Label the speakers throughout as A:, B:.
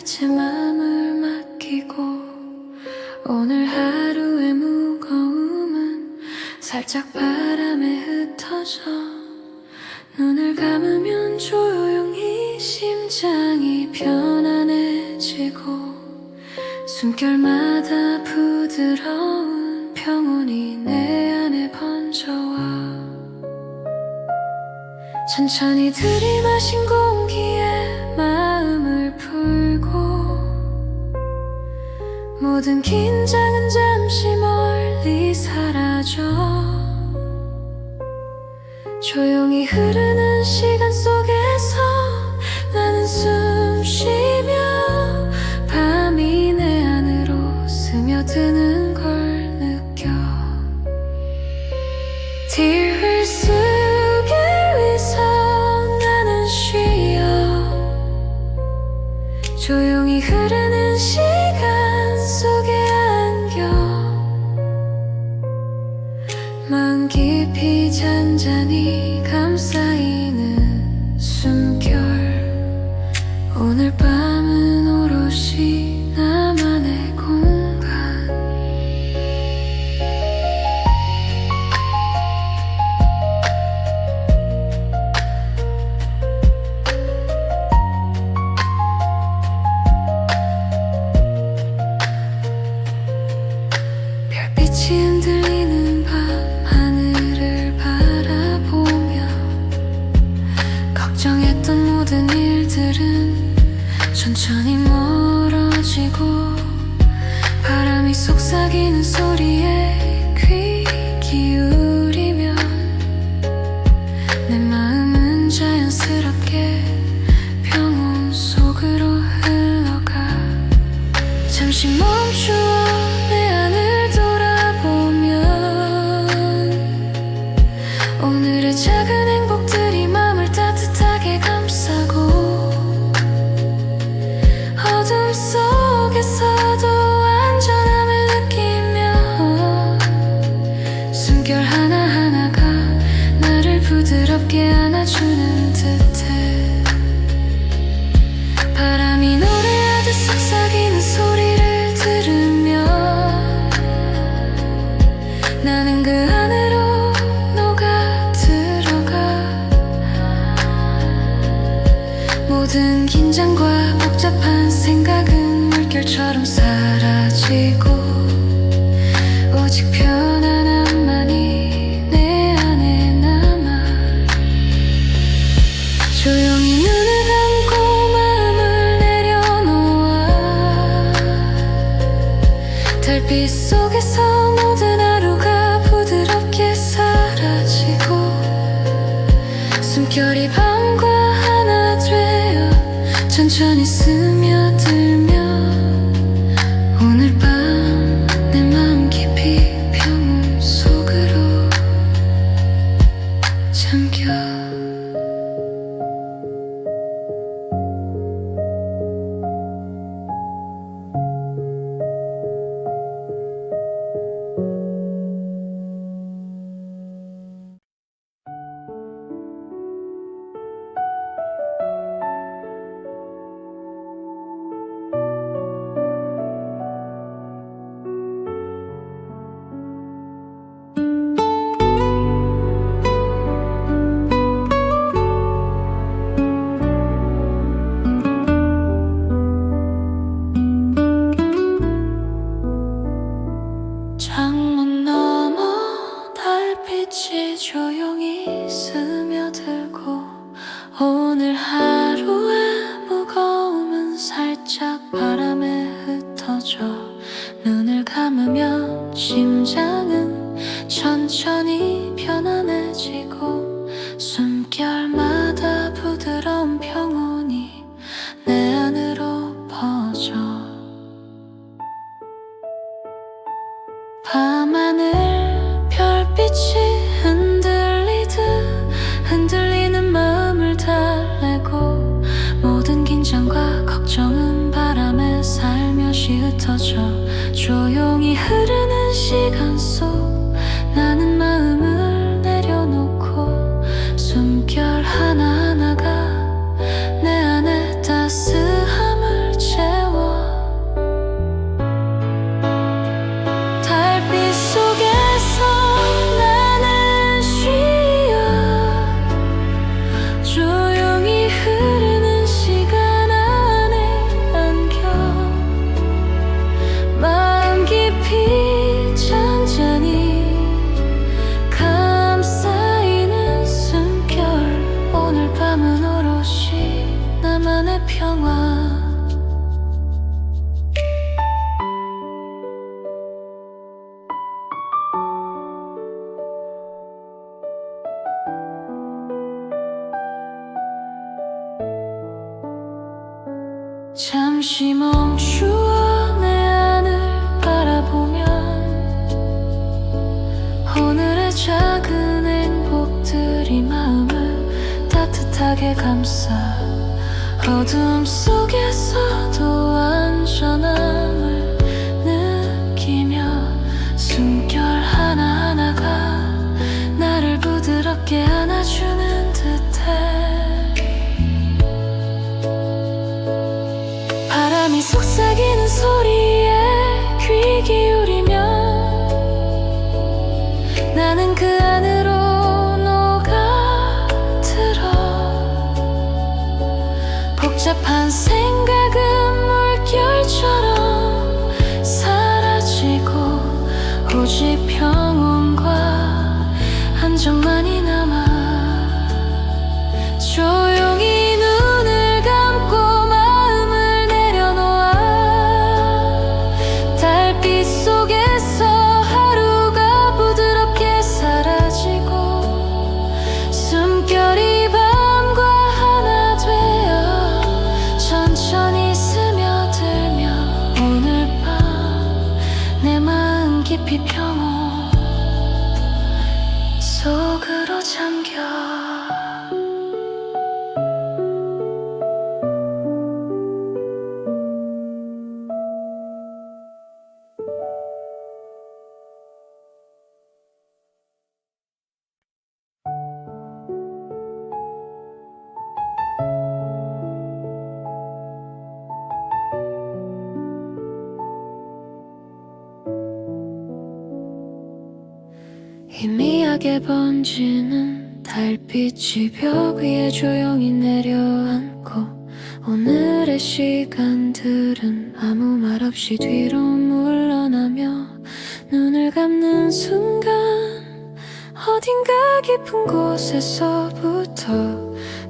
A: 이제 맘을 맡기고 오늘 하루의 무거움은 살짝 바람에 흩어져 눈을 감으면 조용히 심장이 편안해지고 숨결마다 부드러운 평온이 내 안에 번져와 천천히 들이마신 공기에 마음을 풀고 모든 긴장은 잠시 멀리 사라져 조용히 흐르는 시간 속에서 나는 숨 쉬며 밤이 내 안으로 스며드는 걸 느껴 Tear 속에 위서 나는 쉬어 조용히 흐르는 시간 속에 안겨 마음 깊이 잔잔히 감싸이는 숨결 오늘 밤은 오롯이 나만의 공간 별빛이 흔들리는 밤 하늘을 바라보며 걱정했던 모든 일들은 천천히 멀어지고 바람이 속삭이는 소리에 귀 기울이면 내 마음은 자연스럽게 평온 속으로 흘러가 잠시 멈추어 내 안을 돌아보면 오늘의 작은 행복들이 마음을 따뜻하게 감싸고 어둠 속에서도 안전함을 느끼며 숨결 하나하나가 나를 부드럽게 안아주는 듯해 바람이 노래하듯 속삭이는 소리를 들으며 나는 그 안으로 녹아 들어가 모든 긴장과 복잡한 생각은 물결처럼 사라지고 오직 편안함만이 내 안에 남아 조용히 눈을 감고 마음을 내려놓아 달빛 속에서 모든 하루가 부드럽게 사라지고 숨결이 밤과 하나 되어 천천히 스며들며 오늘 밤 내 마음 깊이 평온 속으로 잠겨 창문 너머 달빛이 조용히 스며들고 오늘 하루의 무거움은 살짝 바람에 흩어져 눈을 감으면 심장은 천천히 편안해지고 숨결마다 부드러운 평온이 내 안으로 퍼져 밤하늘 별빛이 흔들리듯 흔들리는 마음을 달래고 모든 긴장과 걱정은 바람에 살며시 흩어져 조용히 흐르는 시간 속 나는 마음을 내려놓고 숨결 하나하나가 내 안에 따스함을 채워 안의 평화. 잠시 멈추어 내 안을 바라보면 오늘의 작은 행복들이 마음을 따뜻하게 감싸 어둠 속에서도 안전함을 느끼며 숨결 하나하나가 나를 부드럽게 안아주는 듯해. 바람이 속삭이는 소리에 귀 기울이면 나는 그 안으로 녹아들어. 복잡한 생각은 물결처럼 사라지고 오직 평온과 안정만이 남아. 조용히 눈을 감고 마음을 내려놓아 달빛 속에서 하루가 부드럽게 사라지고 숨결이 밤과 하나 되어 천천히 스며들며 오늘 밤 내 마음 깊이 평온 속으로 잠겨. 희미하게 번지는 달빛이 벽 위에 조용히 내려앉고 오늘의 시간들은 아무 말 없이 뒤로 물러나며 눈을 감는 순간 어딘가 깊은 곳에서부터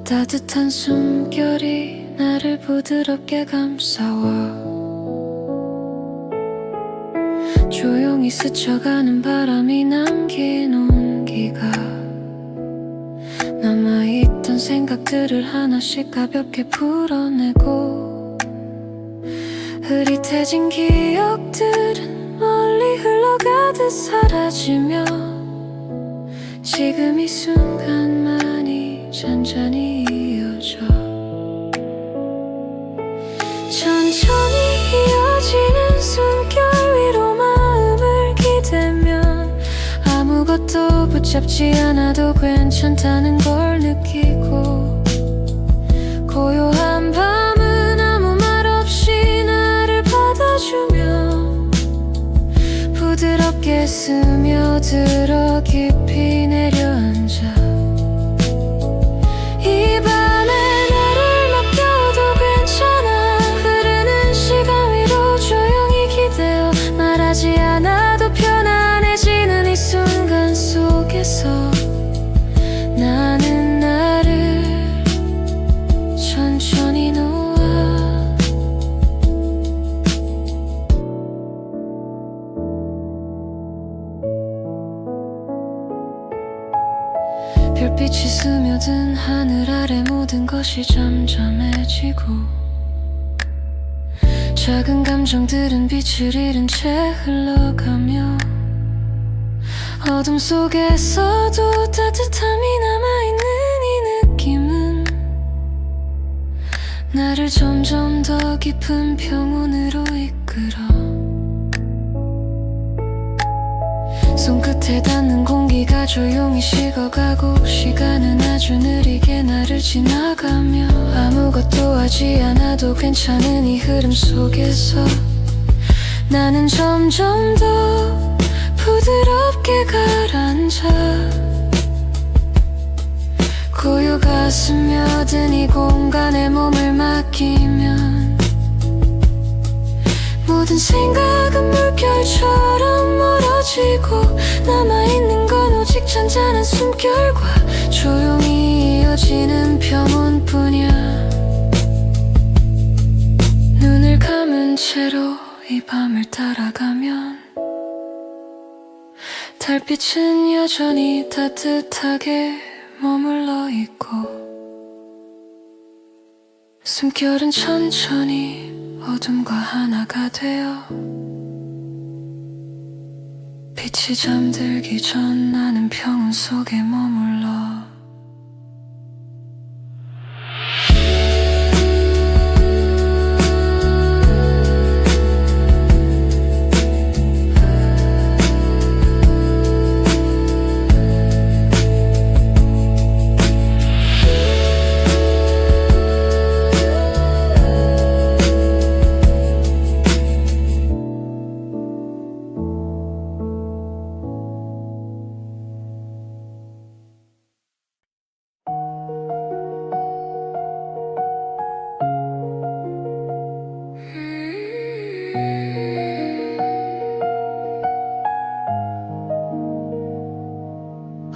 A: 따뜻한 숨결이 나를 부드럽게 감싸와. 조용히 스쳐가는 바람이 남긴 온기가 남아있던 생각들을 하나씩 가볍게 풀어내고 흐릿해진 기억들은 멀리 흘러가듯 사라지며 지금 이 순간만이 잔잔히 이어져. 천천히 이어지는 숨결 위로 마음을 기대면 아무것도 붙잡지 않아도 괜찮다는 걸 느끼고 고요한 밤은 아무 말 없이 나를 받아주며 부드럽게 스며들어 깊이 내려앉아. 이 밤에 나를 맡겨도 괜찮아. 흐르는 시간 위로 조용히 기대어 말하지 않아도 편안해지는 이 순간 속에서 나는 나를 천천히 놓아. 별빛이 스며든 하늘 아래 모든 것이 잠잠해지고 작은 감정들은 빛을 잃은 채 흘러가며 어둠 속에서도 따뜻함이 남아있는 이 느낌은 나를 점점 더 깊은 평온으로 이끌어. 손끝에 닿는 공기가 조용히 식어가고 시간은 아주 느리게 나를 지나가며 아무것도 하지 않아도 괜찮은 이 흐름 속에서 나는 점점 더 부드럽게 가라앉아. 고요가 스며든 이 공간에 몸을 맡기면 모든 생각은 물결처럼 멀어지고 남아있는 건 오직 잔잔한 숨결과 조용히 이어지는 평온뿐이야. 채로 이 밤을 따라가면 달빛은 여전히 따뜻하게 머물러 있고 숨결은 천천히 어둠과 하나가 되어 빛이 잠들기 전 나는 평온 속에 머물러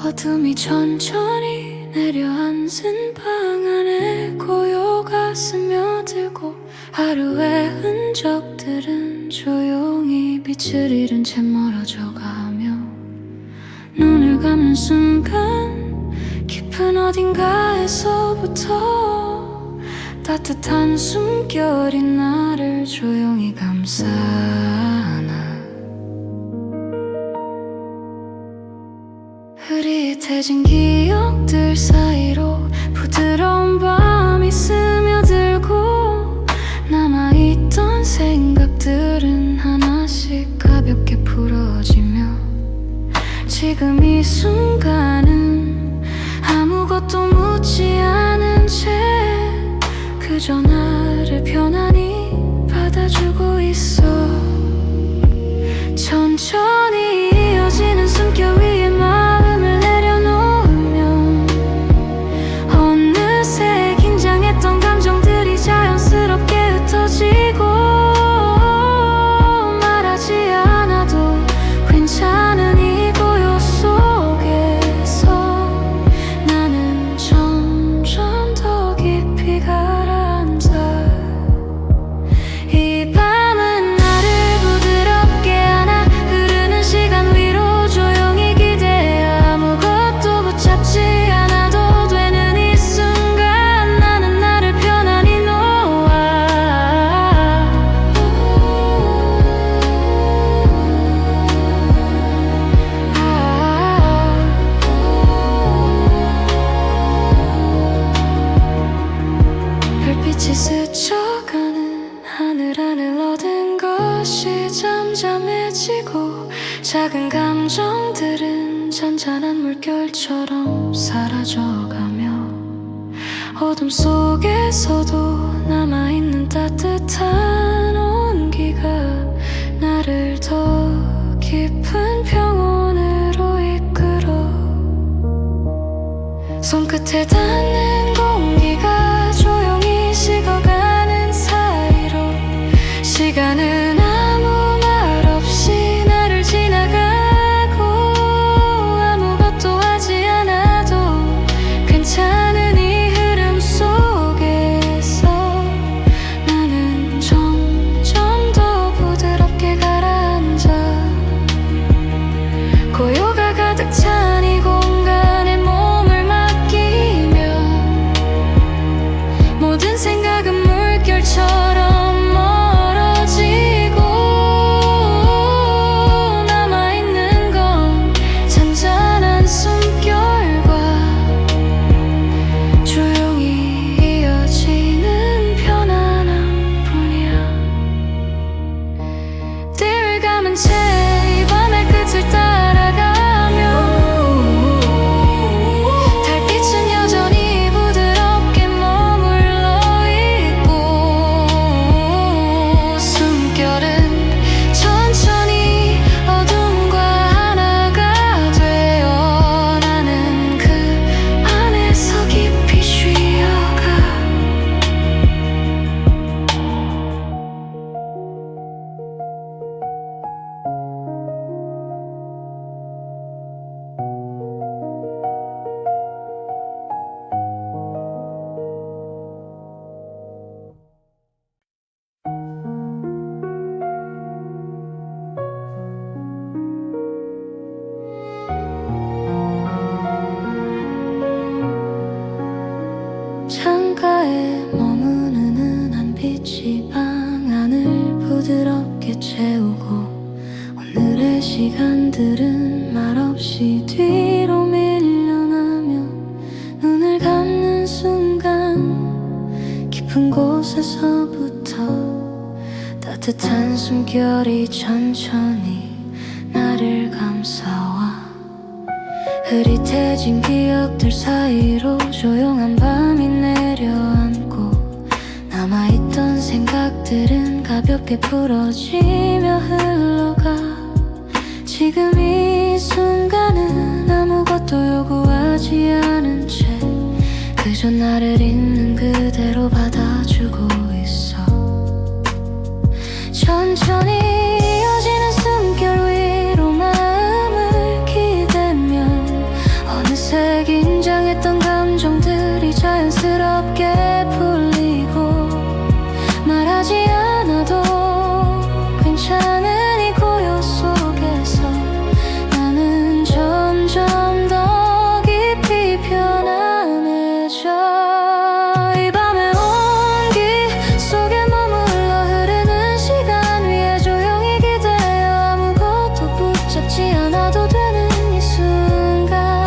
A: 어둠이 천천히 내려앉은 방 안에 고요가 스며들고 하루의 흔적들은 조용히 빛을 잃은 채 멀어져가며 눈을 감는 순간 깊은 어딘가에서부터 따뜻한 숨결이 나를 조용히 감싸나 흐릿해진 기억들 사이로 부드러운 밤이 스며들고 남아있던 생각들은 하나씩 가볍게 풀어지며 지금 이 순간은 아무것도 묻지 않은 채 그저 나를 편안히 받아주고 있어 천천히 이어지는 숨결 위에 마음을 내려놓으면 어느새 긴장했던 감정들이 자연스럽게 흩어지고 말하지 않아도 괜찮은 이 고요 속에서 나는 점점 더 깊이 가라앉아 이 밤은 나를 부드럽게 안아 흐르는 시간 위로 조용히 기대어 아무것도 붙잡지 않아도 되는 이 순간 나는 나를 편안히 놓아 별빛이 스쳐가는 하늘 안을 얻은 것이 잠잠해지고 작은 감정들은 잔잔한 물결처럼 사라져가며 어둠 속에서도 남아있는 따뜻한 온기가 나를 더 깊은 평온으로 이끌어 손끝에 닿는 공기가 조용히 식어가는 사이로 시간은 아무 말 없이 나를 지나가고 아무것도 하지 않아도 괜찮은 이 흐름 속에서 나는 점점 더 부드럽게 가라앉아 고요가 가득 찬 이 공간에 몸을 맡기며 시간들은 말없이 뒤로 밀려나며 눈을 감는 순간 깊은 곳에서부터 따뜻한 숨결이 천천히 나를 감싸와 흐릿해진 기억들 사이로 조용한 밤이 내려앉고 남아있던 생각들은 가볍게 풀어지며 흘러가 지금 이 순간은 아무것도 요구하지 않은 채 그저 나를 있는 그대로 받아주고 있어. 천천히 이어지는 숨결 위로 마음을 기대면 어느새 긴장했던 감정들이 자연스럽게 풀리고 말하지 않아도 괜찮은 이 고요 속에서 나는 점점 더 깊이 편안해져. 이 밤의 온기 속에 머물러 흐르는 시간 위에 조용히 기대어 아무것도 붙잡지 않아도 되는 이 순간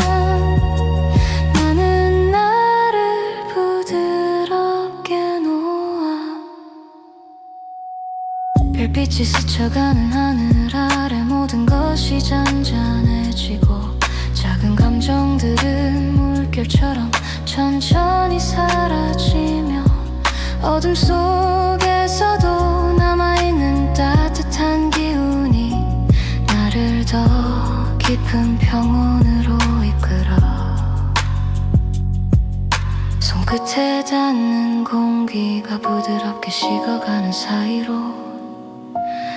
A: 나는 나를 부드럽게 놓아. 별빛이 스쳐가는 하늘 아래 모든 것이 잔잔해지고 작은 감정들은 물결처럼 천천히 사라지며 어둠 속에서도 남아있는 따뜻한 기운이 나를 더 깊은 평온으로 이끌어. 손끝에 닿는 공기가 부드럽게 식어가는 사이로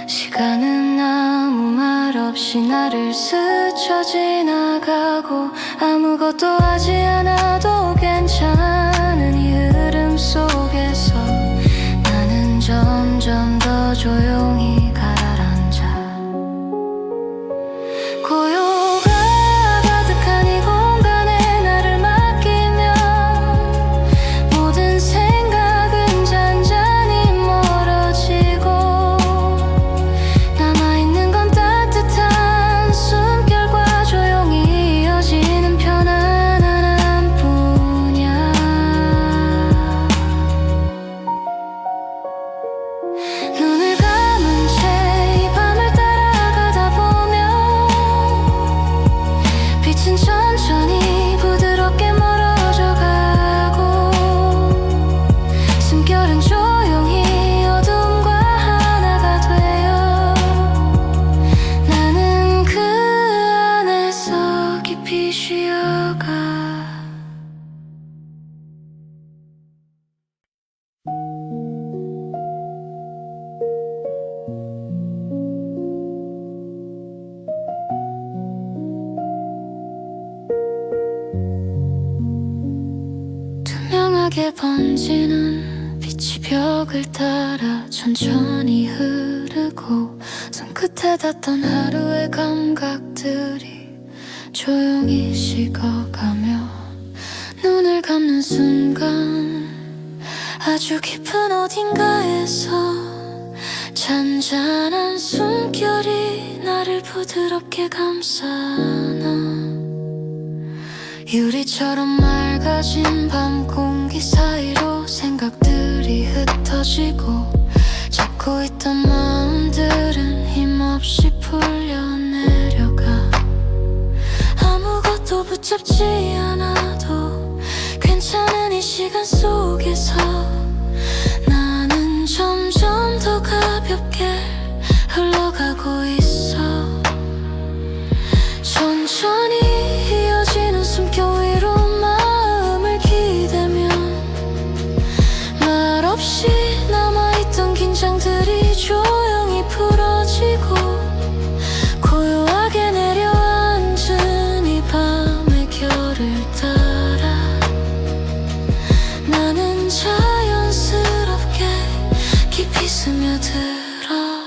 A: 시간은 아무 말 없이 나를 스쳐 지나가고 아무것도 하지 않아도 괜찮은 이 흐름 속에서 나는 점점 더 조용히 가라앉아. 고요가 가득한 이 공간에 나를 맡기면 모든 생각은 잔잔히 멀어지고 남아있는 건 따뜻한 숨결과 조용히 이어지는 편안한 안뿐이야. 눈을 감은 채 이 밤을 따라가다 보면 빛은 천천히 부드럽게 멀어져 가고 숨결은 조용히 어둠과 하나가 되어 나는 그 안에서 깊이 쉬어가. 투명하게 번지는 빛이 벽을 따라 천천히 흐르고 손끝에 닿던 하루의 감각들이 조용히 식어가며 눈을 감는 순간 아주 깊은 어딘가에서 잔잔한 숨결이 나를 부드럽게 감싸나. 유리처럼 맑아진 밤 공기 사이로 생각들이 흩어지고 잡고 있던 마음들은 힘없이 풀려내려가 아무것도 붙잡지 않아도 괜찮은 이 시간 속에서 나는 점점 더 가볍게 흘러가고 있어. 천천히 이어지는 숨결 위로 마음을 기대면 말없이 남아있던 긴장들이 조용히 풀어지고 고요하게 내려앉은 이 밤의 결을 따라 나는 자연스럽게 깊이 스며들어.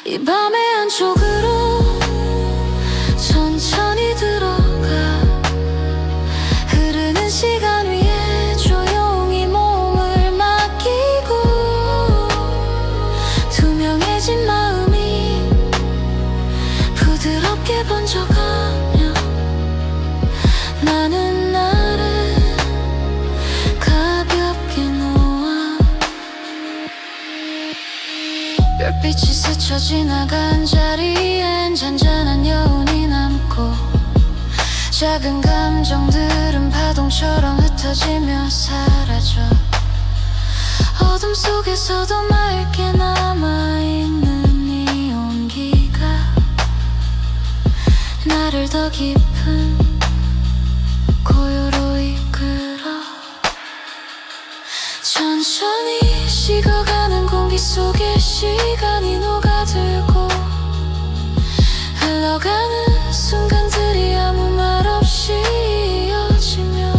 A: 이 밤의 안쪽으로 천천히 들어가 흐르는 시간 위에 조용히 몸을 맡기고 투명해진 마음이 빛이 스쳐 지나간 자리엔 잔잔한 여운이 남고 작은 감정들은 파동처럼 흩어지며 사라져. 어둠 속에서도 맑게 남아있는 이 온기가 나를 더 깊은 고요로 이끌어. 천천히 식어가는 공기 속에 시간이 녹아들고 흘러가는 순간들이 아무 말 없이 이어지며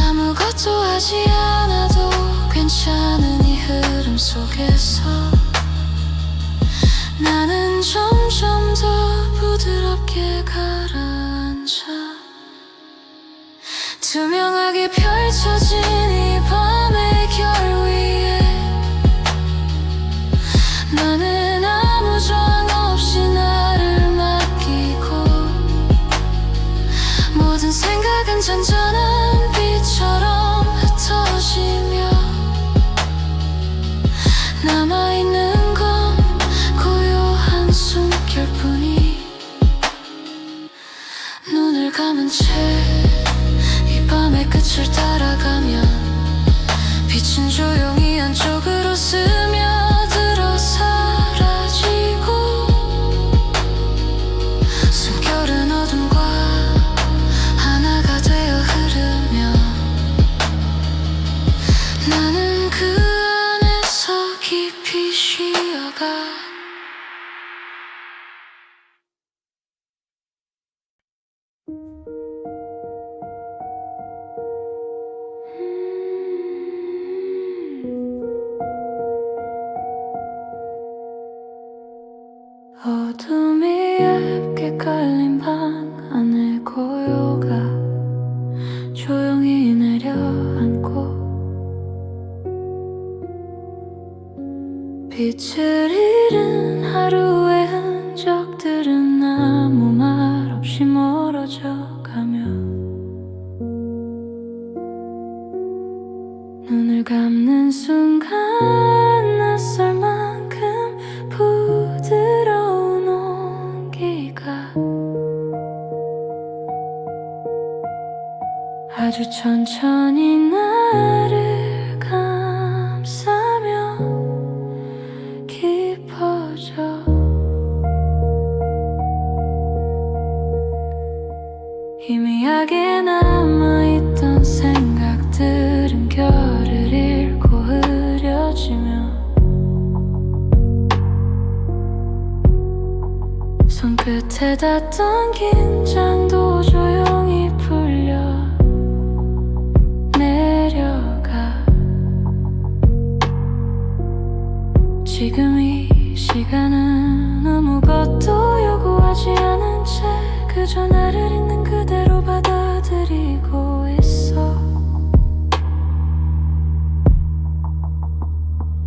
A: 아무것도 하지 않아도 괜찮은 이 흐름 속에서 나는 점점 더 부드럽게 가라앉아. 투명하게 펼쳐진 이 밤의 결 위에 너는 아무 저항 없이 나를 맡기고 모든 생각은 잔잔한 빛처럼 흩어지며 남아있는 건 고요한 숨결뿐이. 눈을 감은 채 이 밤의 끝을 따라가면 빛은 조용히 안쪽으로 스며들어 사라지고 숨결은 어둠과 하나가 되어 흐르며 나는 그 안에서 깊이 쉬어가. 어둠이 얇게 깔린 방 안에 고요가 조용히 내려앉고 빛을 잃은 하루의 흔적들은 아무 말 없이 멀어져 가며 눈을 감는 순간 낯설 만큼 부드러운 온기가 아주 천천히 나를 감싸며 깊어져. 희미하게 남아있던 생각들은 결을 잃고 흐려지며 손끝에 닿던 긴장도 조용히 풀려 내려가. 지금 이 시간은 아무것도 요구하지 않은 채 그저 나를 있는 그대로 받아들이고 있어.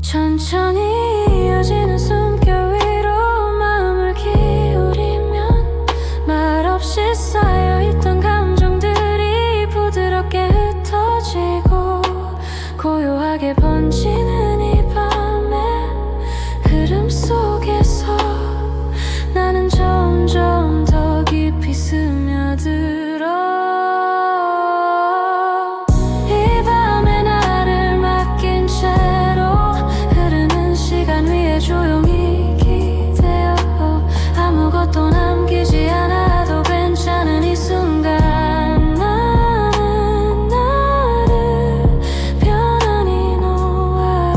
A: 천천히 이어지는 숨결 위로 마음을 기울이면 말없이 쌓여있던 감정들이 부드럽게 흩어지고 고요하게 번지는 이 밤의 흐름 속에서 나는 점점 더 깊이 스며들어. 이 밤에 나를 맡긴 채로 흐르는 시간 위에 조용히 기대어 아무것도 남기지 않아도 괜찮은 이 순간 나는 나를 편안히 놓아.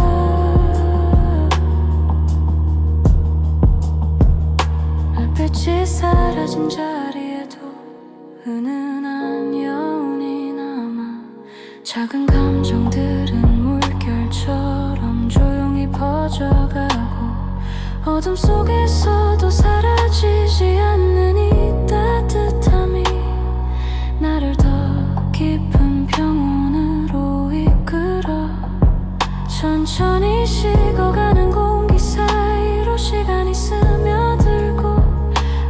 A: 별빛이 사라진 자리에도 은은한 여운이 남아 작은 감정들은 물결처럼 조용히 퍼져가고 어둠 속에서도 사라지지 않는 이 따뜻함이 나를 더 깊은 평온으로 이끌어. 천천히 식어가는 공기 사이로 시간이 스며들고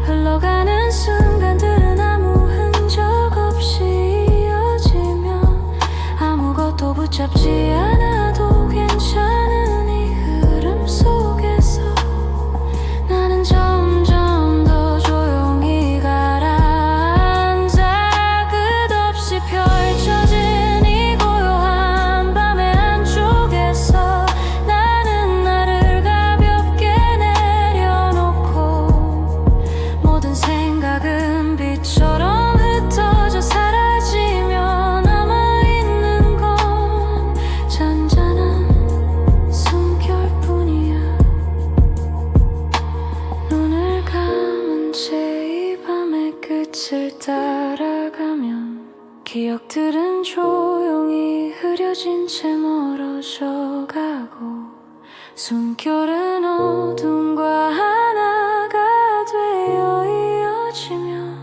A: 흘러가는 순간들은 아무 흔적 없이 이어지며 아무것도 붙잡지 않아도 괜찮은 이 흐름 속에서 가고 숨결은 어둠과 하나가 되어 이어지며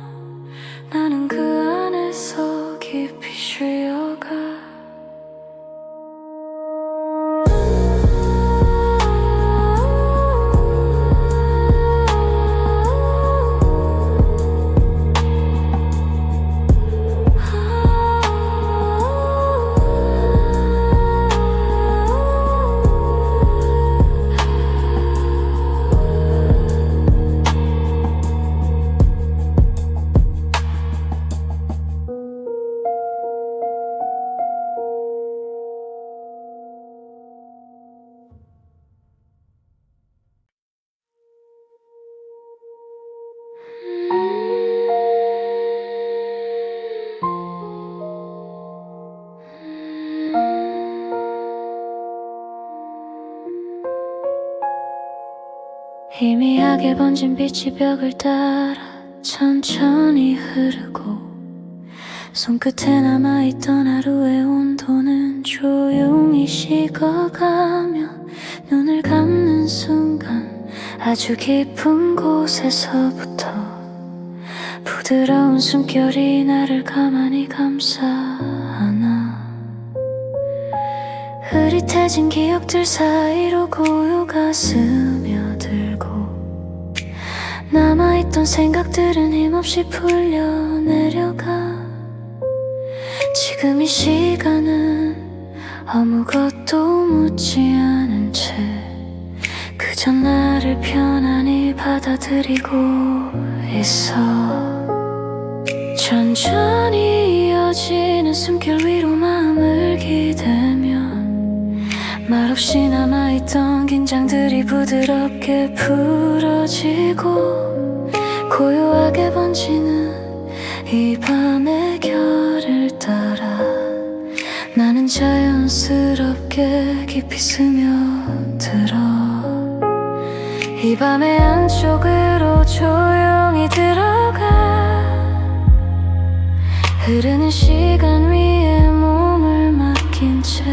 A: 나는 그 안에서 깊이 쉬어가. 희미하게 번진 빛이 벽을 따라 천천히 흐르고 손끝에 남아있던 하루의 온도는 조용히 식어가며 눈을 감는 순간 아주 깊은 곳에서부터 부드러운 숨결이 나를 가만히 감싸 안아. 흐릿해진 기억들 사이로 고요가 스며들고 남아있던 생각들은 힘없이 풀려 내려가. 지금 이 시간은 아무것도 묻지 않은 채 그저 나를 편안히 받아들이고 있어. 천천히 이어지는 숨결 위로 마음을 기대면 말없이 남아있던 긴장들이 부드럽게 풀어지고 고요하게 번지는 이 밤의 결을 따라 나는 자연스럽게 깊이 스며들어. 이 밤의 안쪽으로 조용히 들어가 흐르는 시간 위에 몸을 맡긴 채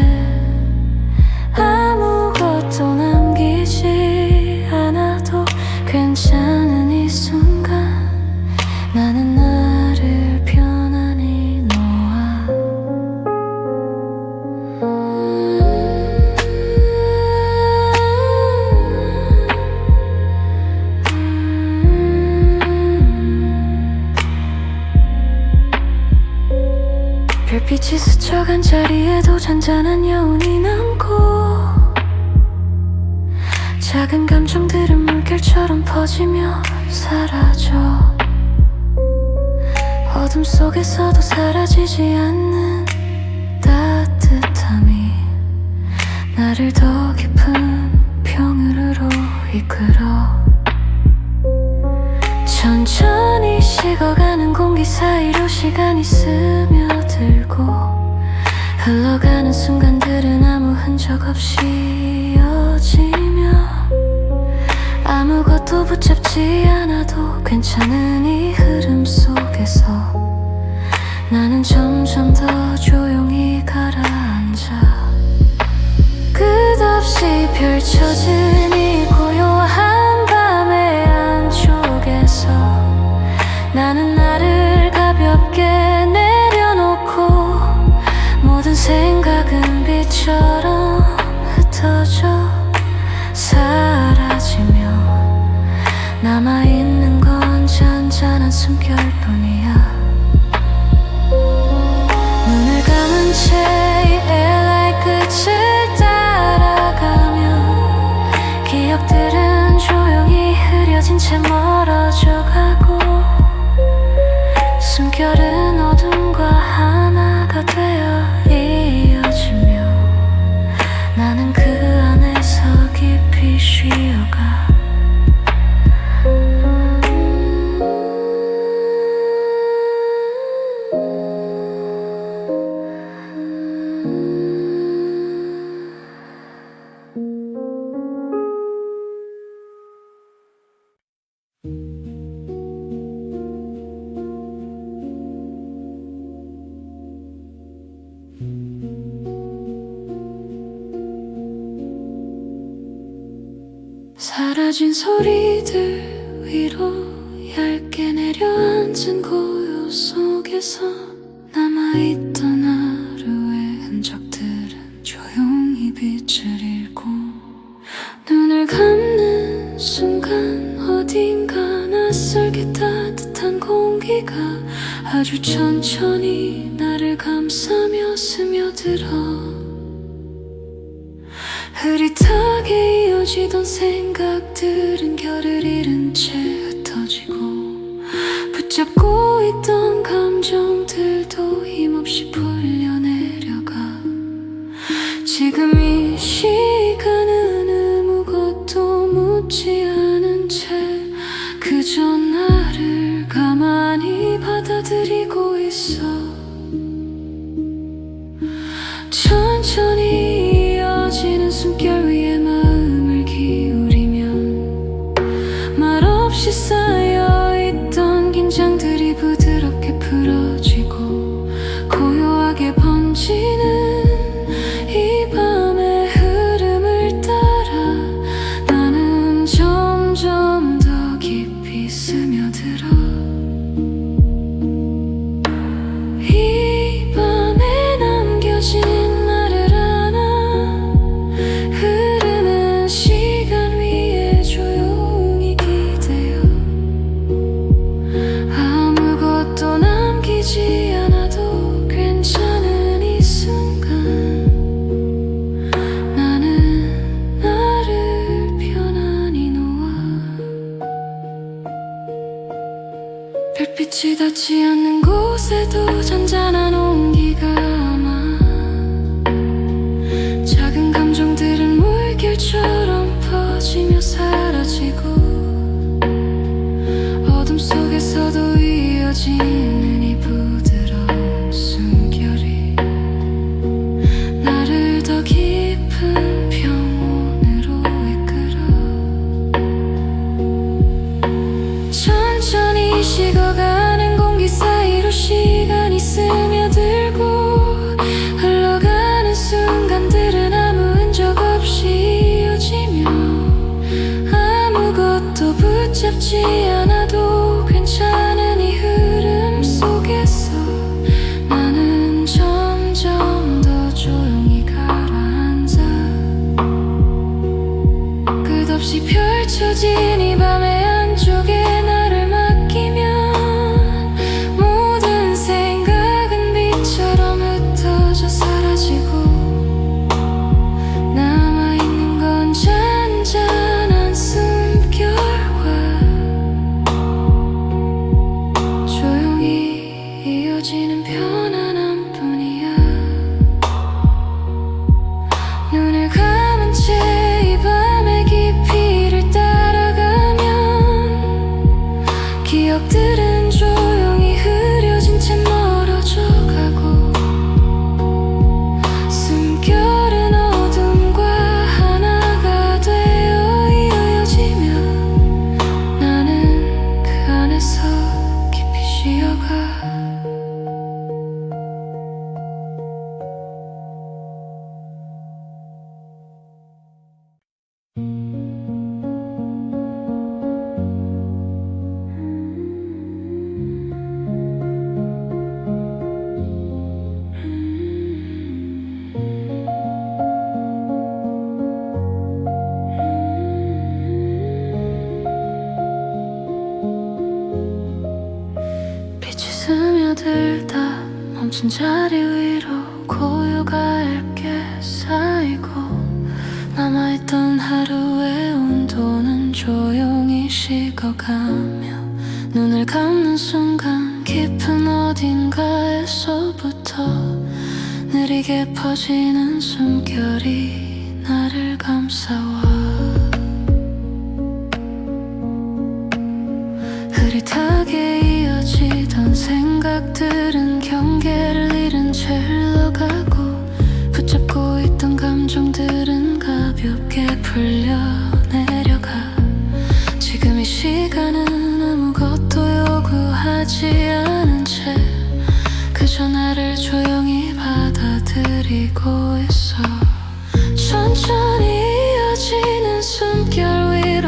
A: 아무것도 남기지 않아도 괜찮은 이 순간 나는 나를 편안히 놓아. 별빛이 스쳐간 자리에도 잔잔한 여운이 남고 작은 감정들은 물결처럼 퍼지며 사라져. 어둠 속에서도 사라지지 않는 따뜻함이 나를 더 깊은 평으로 이끌어. 천천히 식어가는 공기 사이로 시간이 스며들고 흘러가는 순간들은 아무 흔적 없이 이어지며 아무것도 붙잡지 않아도 괜찮은 이 흐름 속에서 나는 점점 더 조용히 가라앉아. 끝없이 펼쳐진 이 고요한 밤의 안쪽에서 나는 나를 가볍게 내려놓고 모든 생각은 빛처럼 흩어져 사라지며 남아있는 건 잔잔한 숨결뿐이야. 눈을 감은 채 이 LA 끝을 따라가며 기억들은 조용히 흐려진 채 멀어져 가고 숨결은 어둠과 하나가 되어 이어지며 나는 그 안에서 깊이 쉬어가. 사라진 소리들 위로 얇게 내려앉은 고요 속에서 남아있던 하루의 흔적들은 조용히 빛을 잃고 눈을 감는 순간 어딘가 낯설게 따뜻한 공기가 아주 천천히 나를 감싸며 스며들어 흐릿하게 이어지던 생각들은 결을 잃은 채 흩어지고 붙잡고 있던 감정들도 힘없이 풀려내려가 지금 이 시간은 아무것도 묻지 않은 채 그저 나를 가만히 받아들이고 있어 천천히 이어지는 숨결 위에 마음을 기울이면 말없이 쌓여있던 긴장들이 부드럽게 풀어지고 고요하게 번지는 이 밤의 흐름을 따라 나는 점점 더 깊이 스며들어 이 밤에 남겨진 나를 안아 흐르는 시간 위에 조용히 기대어 아무것도 남기지 않아도 괜찮은 이 순간 나는 나를 편안히 놓아 별빛이 닿지 않는 곳에도 잔잔한 온기가 남아 작은 감정들은 물결처럼 퍼지며 사라지고 어둠 속에서도 이어지는 이 부드러운 숨결이 나를 더 깊은 평온으로 이끌어 천천히 식어가는 공기 사이로 시간이 스며들고 흘러가는 순간들은 아무 흔적 없이 이어지며 아무것도 붙잡지 않아도 괜찮은 이 흐름 속에서 나는 점점 더 조용히 가라앉아 끝없이 펼쳐진 이 밤의 안쪽에 나를 맡기면 모든 생각은 빛처럼 흩어져 사라지고 남아있는 건 잔잔한 숨결과 조용히 이어지는 편안함 뿐이야 눈을 감은 채 이 밤의 깊이를 따라가면 기억들은 조용히 흐려진 채 멀어져 가고 숨결은 어둠과 하나가 되어 이어지며 나는 그 안에서 깊이 쉬어가 빛이 스며들다 멈춘 자리 위로 고요가 얇게 쌓이고 남아있던 하루의 온도는 조용히 식어가며 눈을 감는 순간 깊은 어딘가에서부터 느리게 퍼지는 숨결이 나를 감싸와 흐릿하게 이어지던 생각들은 경계를 잃은 채 흘러가고 붙잡고 있던 감정들은 가볍게 풀려내려가 지금 이 시간은 아무것도 요구하지 않은 채 그저 나를 조용히 받아들이고 있어 천천히 이어지는 숨결 위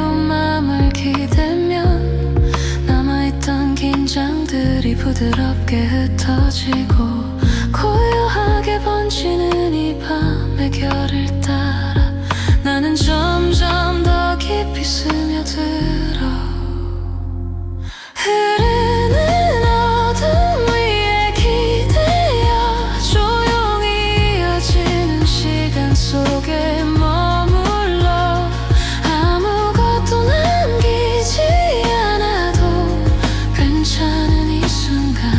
A: 부드럽게 흩어지고 고요하게 번지는 이 밤의 결을 따라 나는 점점 더 깊이 스며들어 흐르는 어둠 위에 기대어 조용히 이어지는 시간 속에 머물러 아무것도 남기지 않아도 괜찮은 이 순간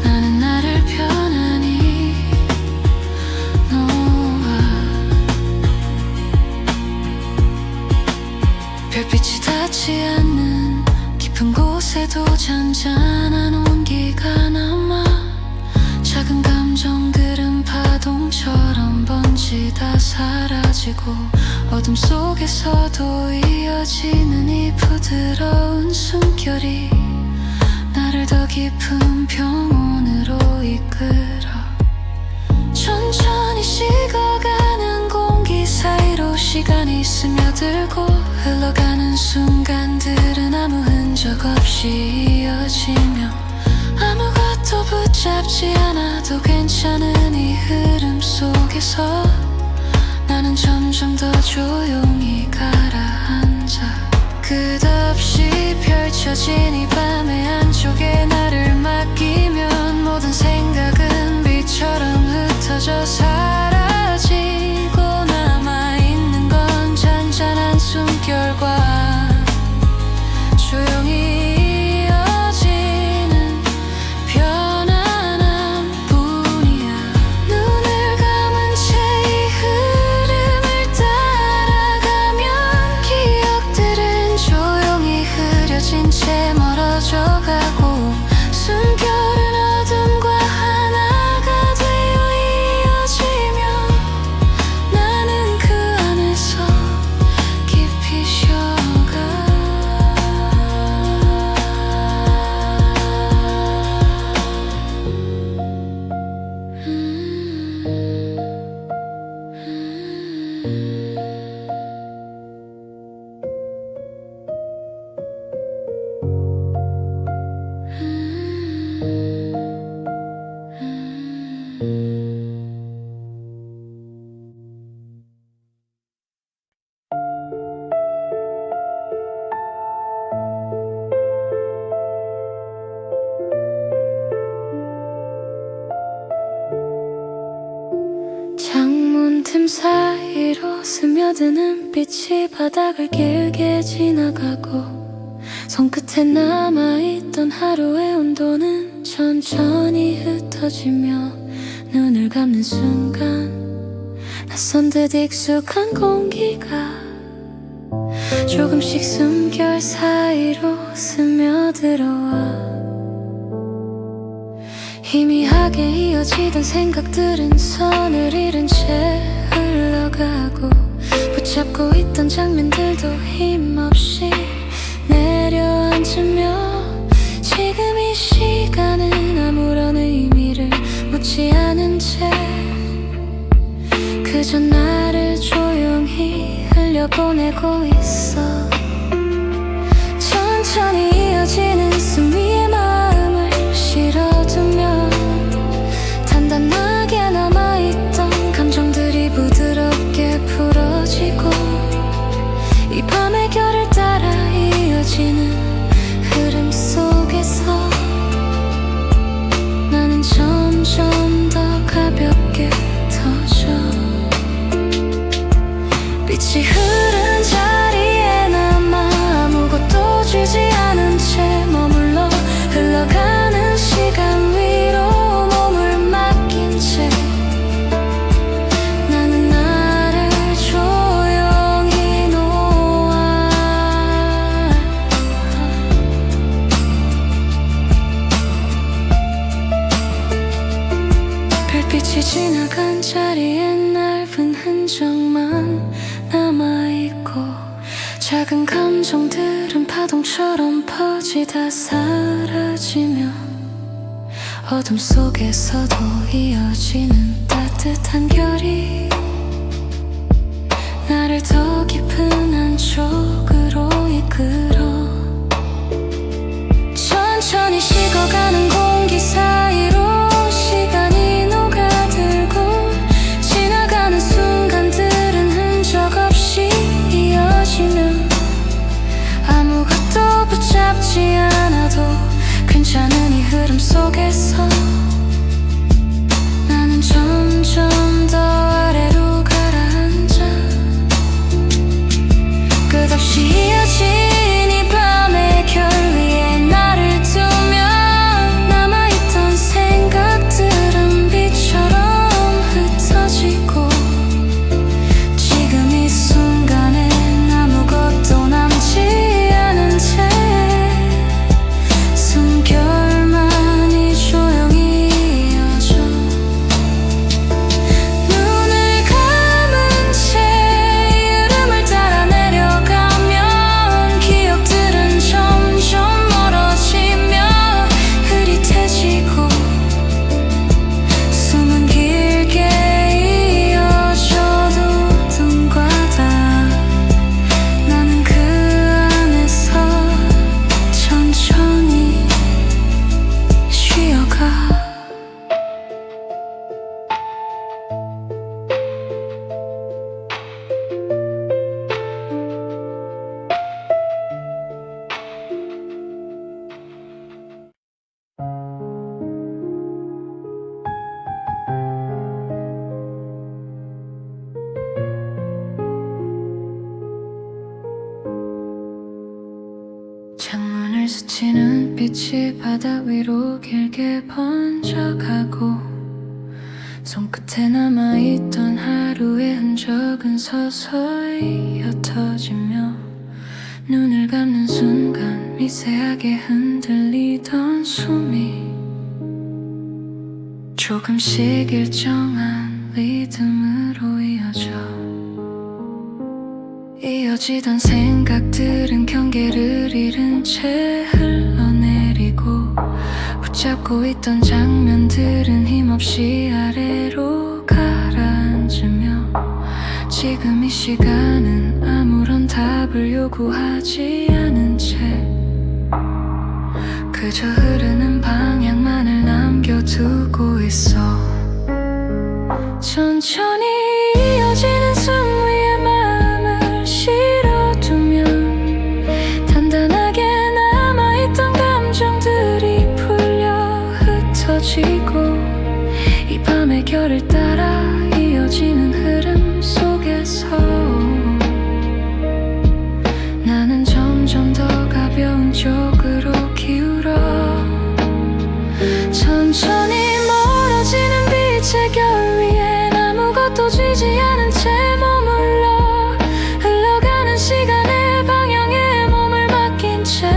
A: 나는 나를 편안히 놓아 별빛이 닿지 않는 깊은 곳에도 잔잔한 온기가 남아 작은 감정들은 파동처럼 번지다 사라지고 어둠 속에서도 이어지는 이 부드러운 숨결이 나를 더 깊은 평온으로 이끌어 천천히 식어가는 공기 사이로 시간이 스며들고 흘러가는 순간들은 아무 흔적 없이 이어지며 아무것도 붙잡지 않아도 괜찮은 이 흐름 속에서 나는 점점 더 조용히 가라앉아 끝없이 펼쳐진 이 밤의 안쪽에 나를 맡기면 모든 생각은 빛처럼 흩어져 사라지고 남아있는 건 잔잔한 숨결과 조용히 이어지는 편안함 뿐이야 눈을 감은 채 이 흐름을 따라가면 기억들은 조용히 흐려진 채 멀어져 가고 숨결은 어둠과 하나가 되어 이어지며 나는 그 안에서 깊이 쉬어가 창문 틈 사이로 스며드는 빛이 바닥을 길게 지나가고 손끝에 남아있던 하루의 온도는 천천히 흩어지며 눈을 감는 순간 낯선 듯 익숙한 공기가 조금씩 숨결 사이로 스며들어와 희미하게 이어지던 생각들은 선을 잃은 채 흘러가고 붙잡고 있던 장면들도 힘없이 내려앉으며 지금 이 시간은 아무런 의미를 묻지 않은 채 그저 나를 조용히 흘려보내고 있어 천천히 이어지는 숨 위에 마음을 실어두며 단단하게 남아있던 감정들이 부드럽게 풀어지고 이 밤의 결을 따라 이어지는 흐름 속에서 나는 점점 더 가볍게 터져 빛이 흐른 자리에 남아 아무것도 쥐지 않은 채 머물러 흘러가는 시간 위로 몸을 맡긴 채 나는 나를 조용히 놓아 별빛이 지나간 자리에 넓은 흔적만 남아있고 작은 감정들은 파동처럼 퍼지다 사라지며 어둠 속에서도 이어지는 따뜻한 결이 나를 더 깊은 안쪽으로 이끌어 천천히 식어가는 흐름 속에서 나는 점점 더 아래로 가라앉아. 끝없이 이어진 이 밤의 결 위에 나를 두면 남아있던 생각들은 빛처럼 흩어지고 지금 이 순간엔 아무것도 남지 않은 채 숨결만이 조용히 이어져. 눈을 감은 채 이름을 따라 내려가면 기억들은 점점 멀어지며 흐릿해지고 숨은 길게 이어져도 눈과 다 나는 그 안에서 천천히 쉬어가. 창문을 스치는 빛이 바다 위로 길게 번져가고 손끝에 남아있던 하루의 흔적은 서서히 옅어지며 눈을 감는 순간 미세하게 흔들리던 숨이 조금씩 일정한 리듬으로 이어지던 생각들은 경계를 잃은 채 흘러내리고 붙잡고 있던 장면들은 힘없이 아래로 가라앉으며 지금 이 시간은 아무런 답을 요구하지 않은 채 그저 흐르는 방향만을 남겨두고 있어. 천천히 이어지는 숨 위에 마음을 실어두면 단단하게 남아있던 감정들이 풀려 흩어지고 이 밤의 결을 따라 이어지는 흐름 속에서 나는 점점 더 가벼운 쪽으로 기울어. 천천히 멀어지는 빛의 결 위엔 아무것도 쥐지 않은 채 머물러 흘러가는 시간의 방향에 몸을 맡긴 채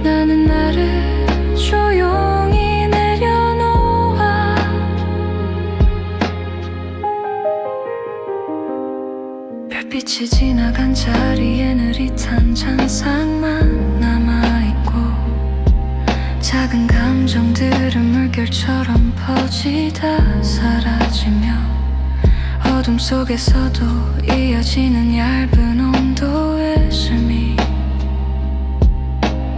A: 나는 나를 조용히 내려놓아. 별빛이 지나간 자리엔 흐릿한 잔상만 남아있고 작은 감정들은 물결처럼 퍼지다 사라지며 어둠 속에서도 이어지는 얇은 온도의 숨이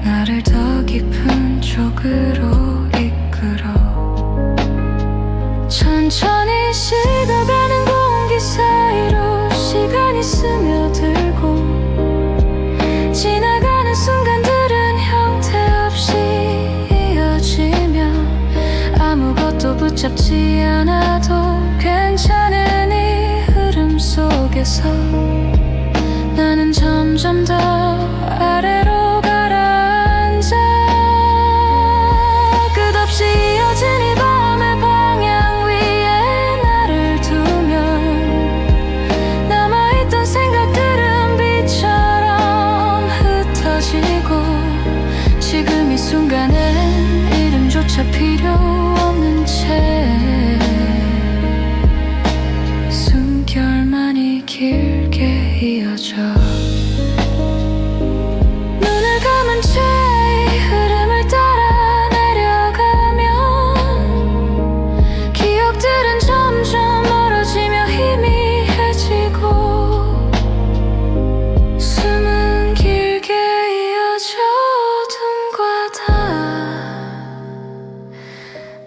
A: 나를 더 깊은 쪽으로 이끌어. 천천히 식어가는 공기 사이로 시간이 스며들고 지나가는 순간들은 형태 없이 이어지며 아무것도 붙잡지 않아도 괜찮은 이 흐름 속에서 나는 점점 더 아래로 가라앉아. 끝없이 이어진 이 밤의 방향 위에 나를 두면 남아있던 생각들은 빛처럼 흩어지고 지금 이 순간엔 이름조차 필요 없는 채 숨결만이 길게 이어져. 눈을 감은 채 이 흐름을 따라 내려가면 기억들은 점점 멀어지며 희미해지고 숨은 길게 이어져. 어둠과 다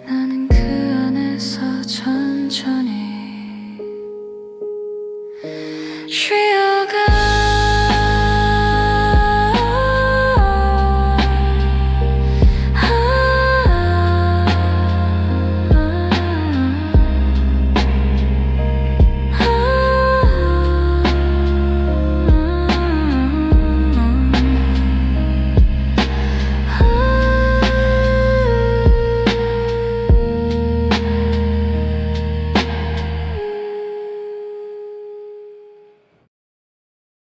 A: 나는 그 안에서 천천히